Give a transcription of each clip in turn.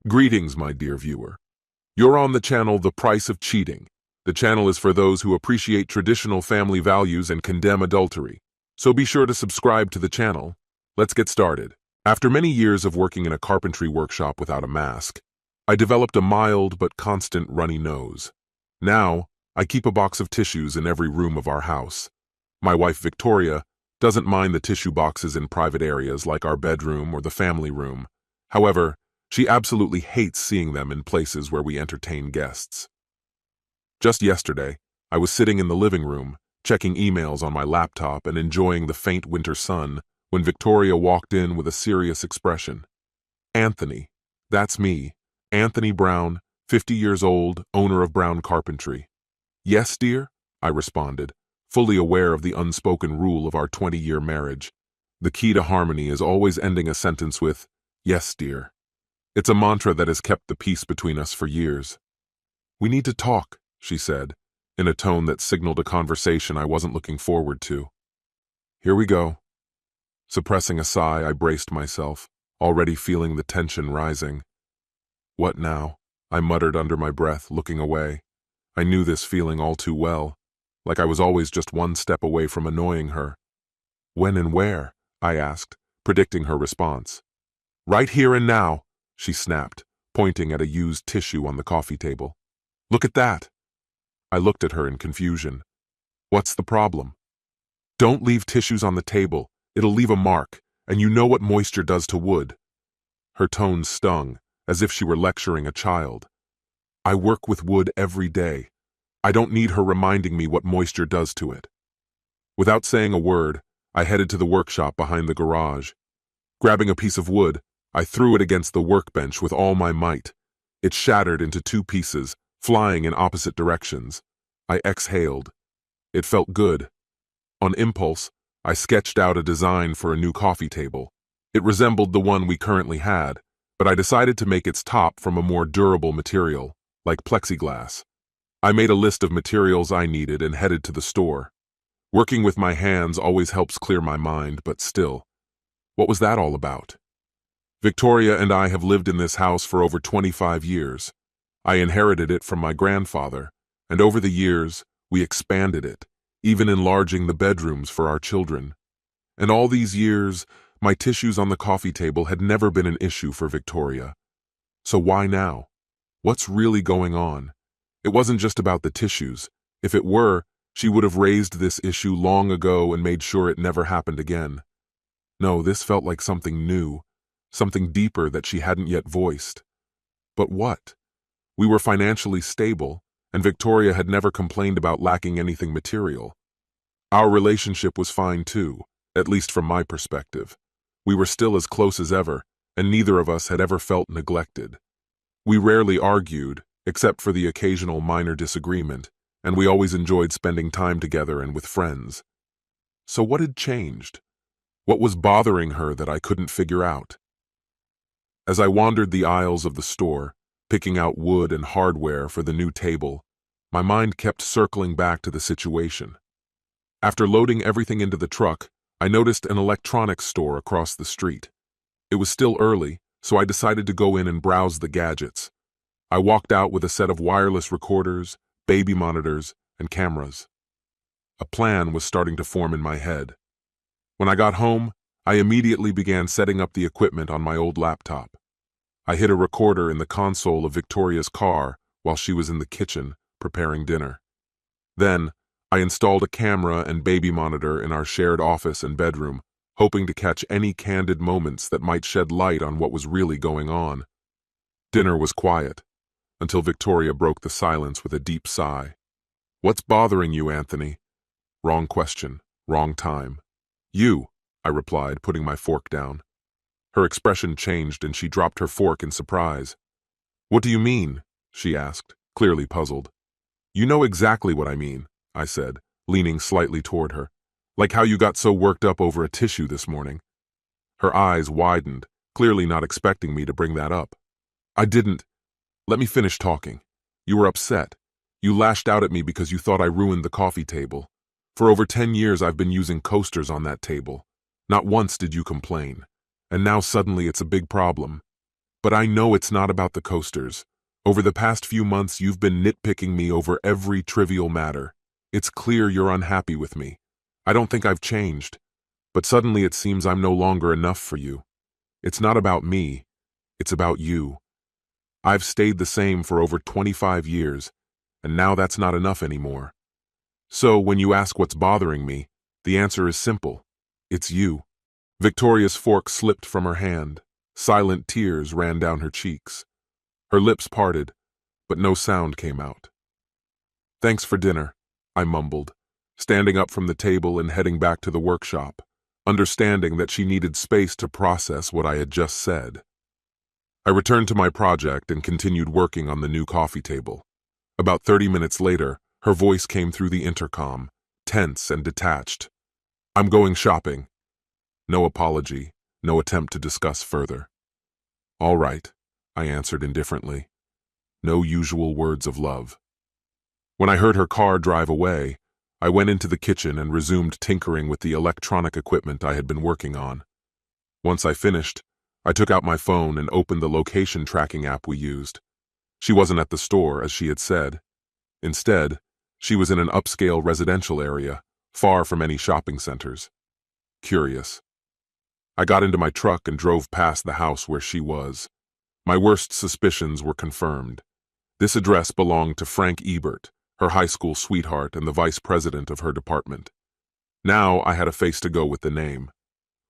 Greetings, my dear viewer. You're on the channel The Price of Cheating. The channel is for those who appreciate traditional family values and condemn adultery. So be sure to subscribe to the channel. Let's get started. After many years of working in a carpentry workshop without a mask, I developed a mild but constant runny nose. Now, I keep a box of tissues in every room of our house. My wife, Victoria, doesn't mind the tissue boxes in private areas like our bedroom or the family room. However, she absolutely hates seeing them in places where we entertain guests. Just yesterday, I was sitting in the living room, checking emails on my laptop and enjoying the faint winter sun when Victoria walked in with a serious expression. "Anthony, that's me, Anthony Brown, 50 years old, owner of Brown Carpentry." "Yes, dear," I responded, fully aware of the unspoken rule of our 20-year marriage. The key to harmony is always ending a sentence with, "Yes, dear." It's a mantra that has kept the peace between us for years. "We need to talk," she said, in a tone that signaled a conversation I wasn't looking forward to. "Here we go." Suppressing a sigh, I braced myself, already feeling the tension rising. "What now?" I muttered under my breath, looking away. I knew this feeling all too well, like I was always just one step away from annoying her. "When and where?" I asked, predicting her response. "Right here and now," she snapped, pointing at a used tissue on the coffee table. "Look at that." I looked at her in confusion. "What's the problem?" "Don't leave tissues on the table. It'll leave a mark, and you know what moisture does to wood." Her tone stung, as if she were lecturing a child. "I work with wood every day. I don't need her reminding me what moisture does to it." Without saying a word, I headed to the workshop behind the garage. Grabbing a piece of wood, I threw it against the workbench with all my might. It shattered into two pieces, flying in opposite directions. I exhaled. It felt good. On impulse, I sketched out a design for a new coffee table. It resembled the one we currently had, but I decided to make its top from a more durable material, like plexiglass. I made a list of materials I needed and headed to the store. Working with my hands always helps clear my mind, but still, what was that all about? Victoria and I have lived in this house for over 25 years. I inherited it from my grandfather, and over the years, we expanded it, even enlarging the bedrooms for our children. And all these years, my tissues on the coffee table had never been an issue for Victoria. So why now? What's really going on? It wasn't just about the tissues. If it were, she would have raised this issue long ago and made sure it never happened again. No, this felt like something new, something deeper that she hadn't yet voiced. But what? We were financially stable, and Victoria had never complained about lacking anything material. Our relationship was fine too, at least from my perspective. We were still as close as ever, and neither of us had ever felt neglected. We rarely argued, except for the occasional minor disagreement, and we always enjoyed spending time together and with friends. So what had changed? What was bothering her that I couldn't figure out? As I wandered the aisles of the store, picking out wood and hardware for the new table, my mind kept circling back to the situation. After loading everything into the truck, I noticed an electronics store across the street. It was still early, so I decided to go in and browse the gadgets. I walked out with a set of wireless recorders, baby monitors, and cameras. A plan was starting to form in my head. When I got home, I immediately began setting up the equipment on my old laptop. I hid a recorder in the console of Victoria's car while she was in the kitchen preparing dinner. Then, I installed a camera and baby monitor in our shared office and bedroom, hoping to catch any candid moments that might shed light on what was really going on. Dinner was quiet, until Victoria broke the silence with a deep sigh. "What's bothering you, Anthony?" Wrong question, wrong time. "You," I replied, putting my fork down. Her expression changed and she dropped her fork in surprise. "What do you mean?" she asked, clearly puzzled. "You know exactly what I mean," I said, leaning slightly toward her. "Like how you got so worked up over a tissue this morning." Her eyes widened, clearly not expecting me to bring that up. "I didn't. Let me finish talking. You were upset. You lashed out at me because you thought I ruined the coffee table. For over 10 years I've been using coasters on that table. Not once did you complain. And now suddenly it's a big problem." But I know it's not about the coasters. Over the past few months, you've been nitpicking me over every trivial matter. It's clear you're unhappy with me. I don't think I've changed, but suddenly it seems I'm no longer enough for you. It's not about me, it's about you. I've stayed the same for over 25 years, and now that's not enough anymore. So when you ask what's bothering me, the answer is simple. It's you. Victoria's fork slipped from her hand. Silent tears ran down her cheeks. Her lips parted, but no sound came out. "Thanks for dinner," I mumbled, standing up from the table and heading back to the workshop, understanding that she needed space to process what I had just said. I returned to my project and continued working on the new coffee table. About 30 minutes later, her voice came through the intercom, tense and detached. "I'm going shopping." No apology, no attempt to discuss further. "All right," I answered indifferently. No usual words of love. When I heard her car drive away, I went into the kitchen and resumed tinkering with the electronic equipment I had been working on. Once I finished, I took out my phone and opened the location tracking app we used. She wasn't at the store, as she had said. Instead, she was in an upscale residential area, far from any shopping centers. Curious. I got into my truck and drove past the house where she was. My worst suspicions were confirmed. This address belonged to Frank Ebert, her high school sweetheart and the vice president of her department. Now I had a face to go with the name.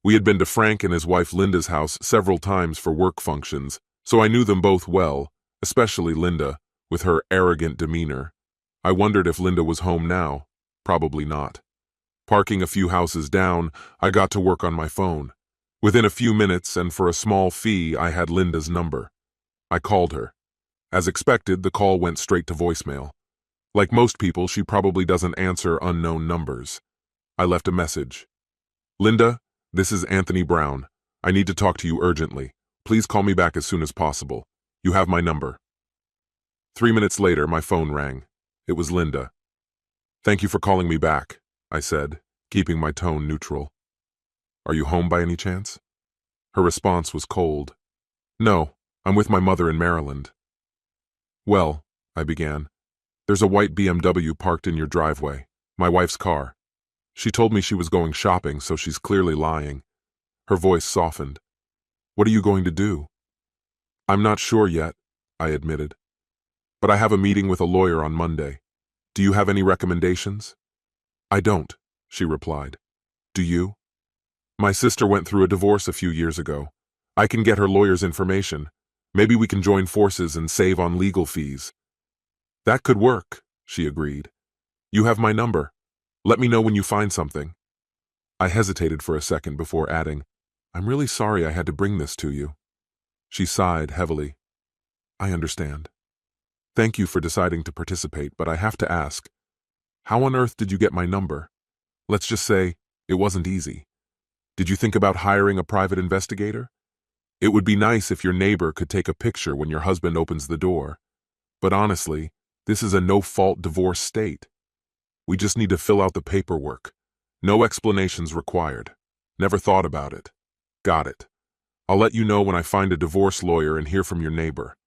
We had been to Frank and his wife Linda's house several times for work functions, so I knew them both well, especially Linda, with her arrogant demeanor. I wondered if Linda was home now. Probably not. Parking a few houses down, I got to work on my phone. Within a few minutes, and for a small fee, I had Linda's number. I called her. As expected, the call went straight to voicemail. Like most people, she probably doesn't answer unknown numbers. I left a message. "Linda, this is Anthony Brown. I need to talk to you urgently. Please call me back as soon as possible. You have my number." 3 minutes later, my phone rang. It was Linda. "Thank you for calling me back," I said, keeping my tone neutral. "Are you home by any chance?" Her response was cold. "No, I'm with my mother in Maryland." "Well," I began, "there's a white BMW parked in your driveway, my wife's car. She told me she was going shopping, so she's clearly lying." Her voice softened. "What are you going to do?" "I'm not sure yet," I admitted. "But I have a meeting with a lawyer on Monday. Do you have any recommendations?" "I don't," she replied. "Do you?" "My sister went through a divorce a few years ago. I can get her lawyer's information. Maybe we can join forces and save on legal fees." "That could work," she agreed. "You have my number. Let me know when you find something." I hesitated for a second before adding, "I'm really sorry I had to bring this to you." She sighed heavily. "I understand. Thank you for deciding to participate, but I have to ask, how on earth did you get my number? Let's just say it wasn't easy. Did you think about hiring a private investigator? It would be nice if your neighbor could take a picture when your husband opens the door. But honestly, this is a no-fault divorce state. We just need to fill out the paperwork. No explanations required. Never thought about it. Got it. I'll let you know when I find a divorce lawyer and hear from your neighbor.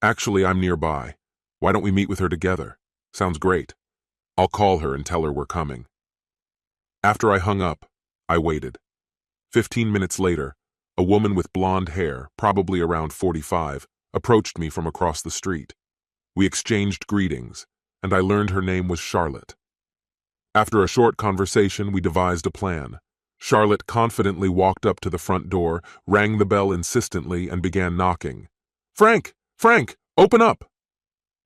Actually, I'm nearby. Why don't we meet with her together? Sounds great. I'll call her and tell her we're coming." After I hung up, I waited. 15 minutes later, a woman with blonde hair, probably around 45, approached me from across the street. We exchanged greetings, and I learned her name was Charlotte. After a short conversation, we devised a plan. Charlotte confidently walked up to the front door, rang the bell insistently, and began knocking. "Frank! Frank! Open up!"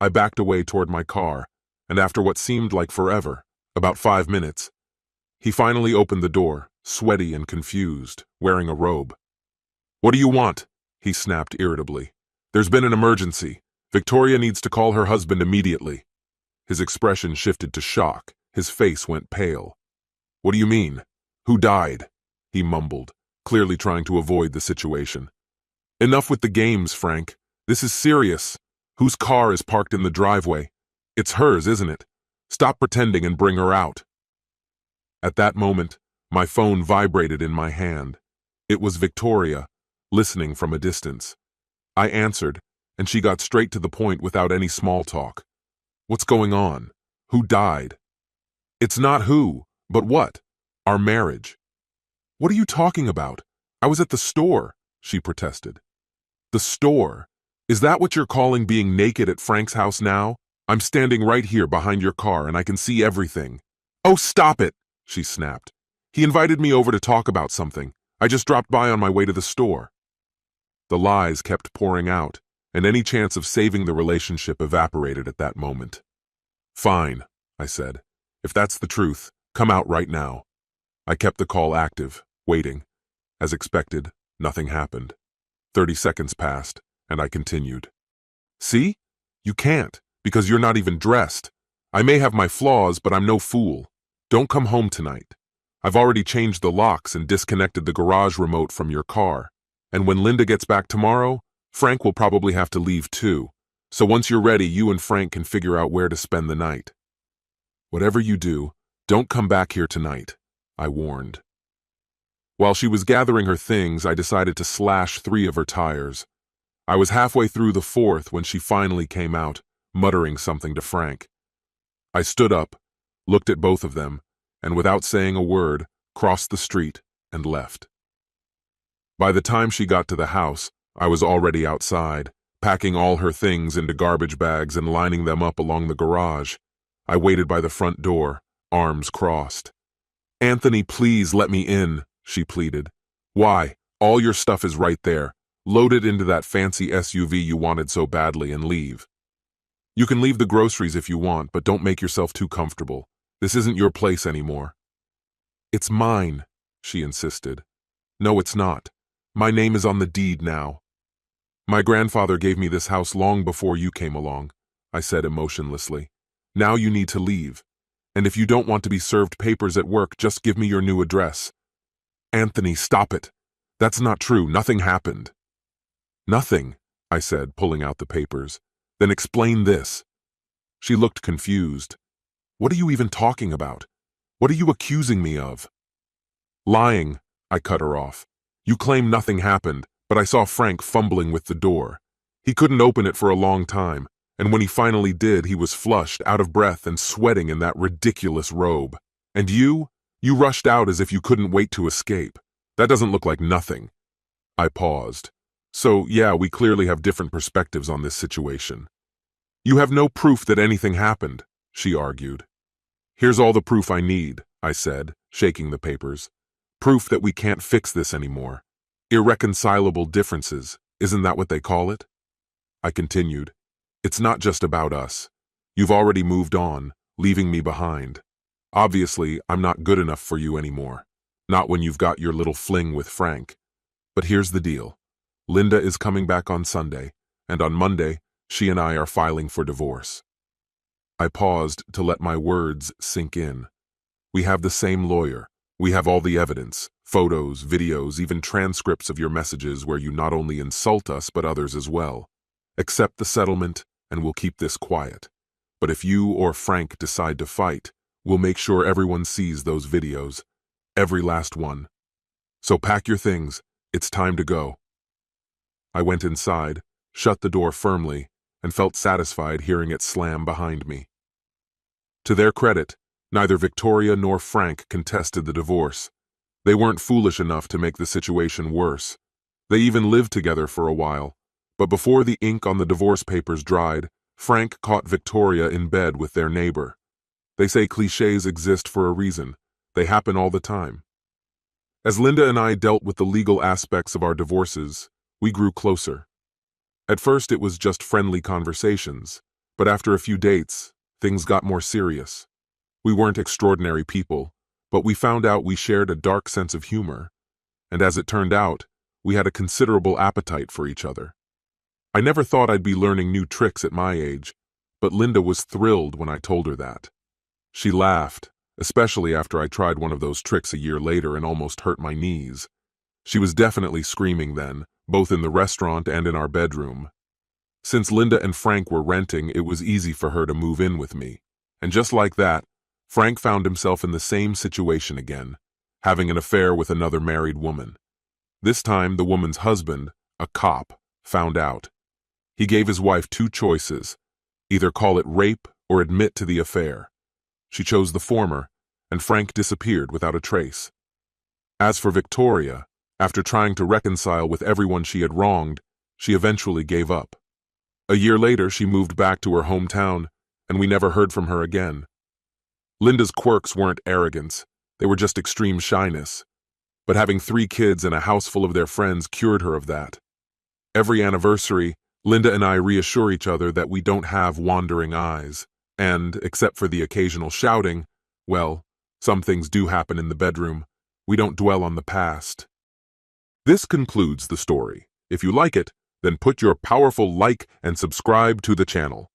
I backed away toward my car, and after what seemed like forever, about 5 minutes, he finally opened the door, sweaty and confused, wearing a robe. "What do you want?" he snapped irritably. "There's been an emergency. Victoria needs to call her husband immediately." His expression shifted to shock. His face went pale. "What do you mean? Who died?" he mumbled, clearly trying to avoid the situation. "Enough with the games, Frank. This is serious. Whose car is parked in the driveway? It's hers, isn't it? Stop pretending and bring her out." At that moment, my phone vibrated in my hand. It was Victoria, listening from a distance. I answered, and she got straight to the point without any small talk. What's going on? Who died? It's not who, but what? Our marriage. What are you talking about? I was at the store, she protested. The store? Is that what you're calling being naked at Frank's house now? I'm standing right here behind your car and I can see everything. Oh, stop it, she snapped. He invited me over to talk about something. I just dropped by on my way to the store. The lies kept pouring out, and any chance of saving the relationship evaporated at that moment. Fine, I said. If that's the truth, come out right now. I kept the call active, waiting. As expected, nothing happened. 30 seconds passed, and I continued. See? You can't, because you're not even dressed. I may have my flaws, but I'm no fool. Don't come home tonight. I've already changed the locks and disconnected the garage remote from your car. And when Linda gets back tomorrow, Frank will probably have to leave too. So once you're ready, you and Frank can figure out where to spend the night. Whatever you do, don't come back here tonight, I warned. While she was gathering her things, I decided to slash 3 of her tires. I was halfway through the 4th when she finally came out, muttering something to Frank. I stood up, looked at both of them, and without saying a word, crossed the street and left. By the time she got to the house, I was already outside, packing all her things into garbage bags and lining them up along the garage. I waited by the front door, arms crossed. Anthony, please let me in, she pleaded. Why? All your stuff is right there. Load it into that fancy SUV you wanted so badly and leave. You can leave the groceries if you want, but don't make yourself too comfortable. This isn't your place anymore. It's mine, she insisted. No, it's not. My name is on the deed now. My grandfather gave me this house long before you came along, I said emotionlessly. Now you need to leave. And if you don't want to be served papers at work, just give me your new address. Anthony, stop it. That's not true. Nothing happened. Nothing, I said, pulling out the papers. Then explain this. She looked confused. What are you even talking about? What are you accusing me of? Lying, I cut her off. You claim nothing happened, but I saw Frank fumbling with the door. He couldn't open it for a long time, and when he finally did, he was flushed, out of breath, and sweating in that ridiculous robe. And you rushed out as if you couldn't wait to escape. That doesn't look like nothing. I paused. So, yeah, we clearly have different perspectives on this situation. You have no proof that anything happened, she argued. Here's all the proof I need, I said, shaking the papers. Proof that we can't fix this anymore. Irreconcilable differences, isn't that what they call it? I continued. It's not just about us. You've already moved on, leaving me behind. Obviously, I'm not good enough for you anymore. Not when you've got your little fling with Frank. But here's the deal. Linda is coming back on Sunday, and on Monday, she and I are filing for divorce. I paused to let my words sink in. We have the same lawyer. We have all the evidence, photos, videos, even transcripts of your messages where you not only insult us but others as well. Accept the settlement, and we'll keep this quiet. But if you or Frank decide to fight, we'll make sure everyone sees those videos. Every last one. So pack your things. It's time to go. I went inside, shut the door firmly, and felt satisfied hearing it slam behind me. To their credit, neither Victoria nor Frank contested the divorce. They weren't foolish enough to make the situation worse. They even lived together for a while, but before the ink on the divorce papers dried, Frank caught Victoria in bed with their neighbor. They say clichés exist for a reason. They happen all the time. As Linda and I dealt with the legal aspects of our divorces, we grew closer. At first it was just friendly conversations, but after a few dates, things got more serious. We weren't extraordinary people, but we found out we shared a dark sense of humor, and as it turned out, we had a considerable appetite for each other. I never thought I'd be learning new tricks at my age, but Linda was thrilled when I told her that. She laughed, especially after I tried one of those tricks a year later and almost hurt my knees. She was definitely screaming then, both in the restaurant and in our bedroom. Since Linda and Frank were renting, it was easy for her to move in with me, and just like that, Frank found himself in the same situation again, having an affair with another married woman. This time, the woman's husband, a cop, found out. He gave his wife two choices: either call it rape or admit to the affair. She chose the former, and Frank disappeared without a trace. As for Victoria, after trying to reconcile with everyone she had wronged, she eventually gave up. A year later, she moved back to her hometown, and we never heard from her again. Linda's quirks weren't arrogance, they were just extreme shyness. But having 3 kids and a house full of their friends cured her of that. Every anniversary, Linda and I reassure each other that we don't have wandering eyes, and, except for the occasional shouting, well, some things do happen in the bedroom. We don't dwell on the past. This concludes the story. If you like it, then put your powerful like and subscribe to the channel.